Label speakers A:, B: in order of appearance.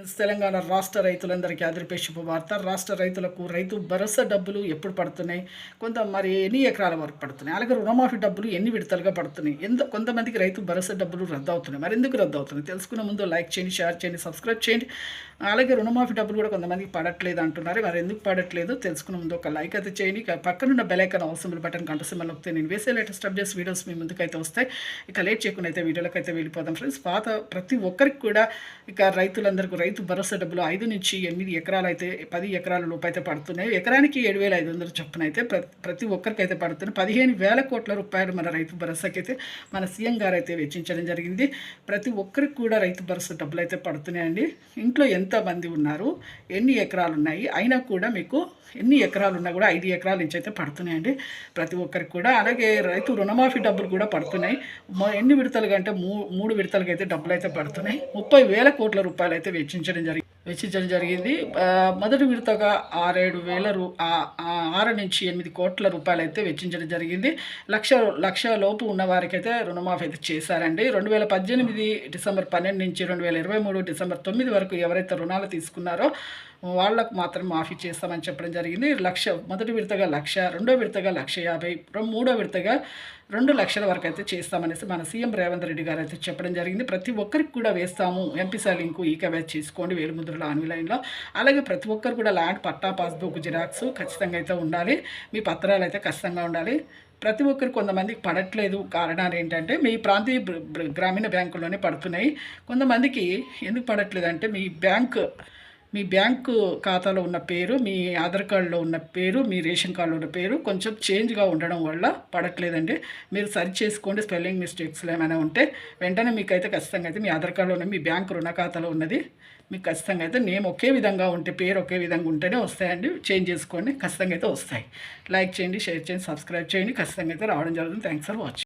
A: Friends, Telangana రాష్ట్ర రైతులందరికీ అదిరిపే శుభవార్త. రాష్ట్ర రైతులకు రైతు భరోసా డబ్బులు ఎప్పుడు పడుతున్నాయి, మరి ఎన్ని ఎకరాల వరకు పడుతున్నాయి, అలాగే రుణమాఫీ డబ్బులు ఎన్ని విడతలుగా పడుతున్నాయి, కొంతమందికి రైతు భరోసా డబ్బులు రద్దు అవుతున్నాయి. మరి ఎందుకు రద్దు అవుతున్నాయి తెలుసుకునే ముందు లైక్ చేయండి, షేర్ చేయండి, సబ్స్క్రైబ్ చేయండి. అలాగే రుణమాఫీ డబ్బులు కూడా కొంతమందికి పడట్లేదు అంటున్నారు. మరి ఎందుకు పడట్లేదు తెలుసుకునే ముందు ఒక లైక్ అయితే చేయండి. పక్కనున్న బెల్ ఐకాన్ అవసరం బటన్ గంట సింబల్ నొక్కితే నేను వేసే లేటెస్ట్ అప్డేట్స్ వీడియోస్ మీ ముందుకైతే వస్తాయి. ఇక లేట్ చేయకుండా అయితే వీడియోలకు అయితే వెళ్ళిపోదాం ఫ్రెండ్స్. ప్రతి ఒక్కరికి కూడా ఇక రైతులందరికీ రైతు భరోసా డబ్బులు 5 నుంచి 8 ఎకరాలు అయితే 10 ఎకరాల లోపు అయితే పడుతున్నాయి. ఎకరానికి 7,500 చొప్పున అయితే ప్రతి ఒక్కరికి అయితే పడుతున్నాయి. 15,000 కోట్ల రూపాయలు మన రైతు భరోసాకి అయితే మన సీఎం గారు అయితే వెచ్చించడం జరిగింది. ప్రతి ఒక్కరికి కూడా రైతు భరోసా డబ్బులు అయితే పడుతున్నాయండి. ఇంట్లో ఎంతమంది ఉన్నారు, ఎన్ని ఎకరాలు ఉన్నాయి, అయినా కూడా మీకు ఎన్ని ఎకరాలు ఉన్నా కూడా 5 ఎకరాల నుంచి అయితే పడుతున్నాయండి ప్రతి ఒక్కరికి కూడా. అలాగే రైతు రుణమాఫీ డబ్బులు కూడా పడుతున్నాయి. ఎన్ని విడతలుగా అంటే 3 విడతలుగా అయితే డబ్బులు అయితే పడుతున్నాయి. 30,000 కోట్ల రూపాయలు అయితే వెచ్చించడం జరిగింది. మొదటి విడతగా 6 నుంచి 8 కోట్ల రూపాయలు అయితే వెచ్చించడం జరిగింది. లక్ష లోపు ఉన్న వారికి అయితే రుణమాఫీ అయితే చేశారండి. 2018 డిసెంబర్ 12 నుంచి 2023 డిసెంబర్ 9 వరకు ఎవరైతే రుణాలు తీసుకున్నారో వాళ్ళకు మాత్రం మాఫీ చేస్తామని చెప్పడం జరిగింది. మొదటి విడతగా 1,00,000, రెండో విడతగా 1,50,000, మూడో విడతగా 2 లక్షల వరకు అయితే చేస్తామనేసి మన సీఎం రేవంత్ రెడ్డి గారు అయితే చెప్పడం జరిగింది. ప్రతి ఒక్కరికి కూడా వేస్తాము, ఎంపీసీ లింకు ఈకేవైసీ చేసుకోండి, వేలుముద్రలో ఆన్లైన్లో. అలాగే ప్రతి ఒక్కరు కూడా ల్యాండ్ పట్టా, పాస్బుక్ జిరాక్స్ ఖచ్చితంగా అయితే ఉండాలి. మీ పత్రాలు అయితే ఖచ్చితంగా ఉండాలి. ప్రతి ఒక్కరు కొంతమందికి పడట్లేదు. కారణాలు ఏంటంటే మీ ప్రాంతీయ గ్రామీణ బ్యాంకుల్లోనే పడుతున్నాయి. కొంతమందికి ఎందుకు పడట్లేదు అంటే మీ బ్యాంకు ఖాతాలో ఉన్న పేరు, మీ ఆధార్ కార్డులో ఉన్న పేరు, మీ రేషన్ కార్డులో ఉన్న పేరు కొంచెం చేంజ్గా ఉండడం వల్ల పడట్లేదండి. మీరు సర్చ్ చేసుకోండి, స్పెల్లింగ్ మిస్టేక్స్లో ఏమైనా ఉంటే వెంటనే మీకైతే ఖచ్చితంగా అయితే మీ ఆధార్ కార్డులో ఉన్న మీ బ్యాంకు రుణ ఖాతాలో ఉన్నది మీకు ఖచ్చితంగా అయితే నేమ్ ఒకే విధంగా ఉంటే, పేరు ఒకే విధంగా ఉంటేనే వస్తాయండి. చేంజ్ చేసుకోండి, ఖచ్చితంగా అయితే వస్తాయి. లైక్ చేయండి, షేర్ చేయండి, సబ్స్క్రైబ్ చేయండి. ఖచ్చితంగా అయితే రావడం జరుగుతుంది. Thanks for watching.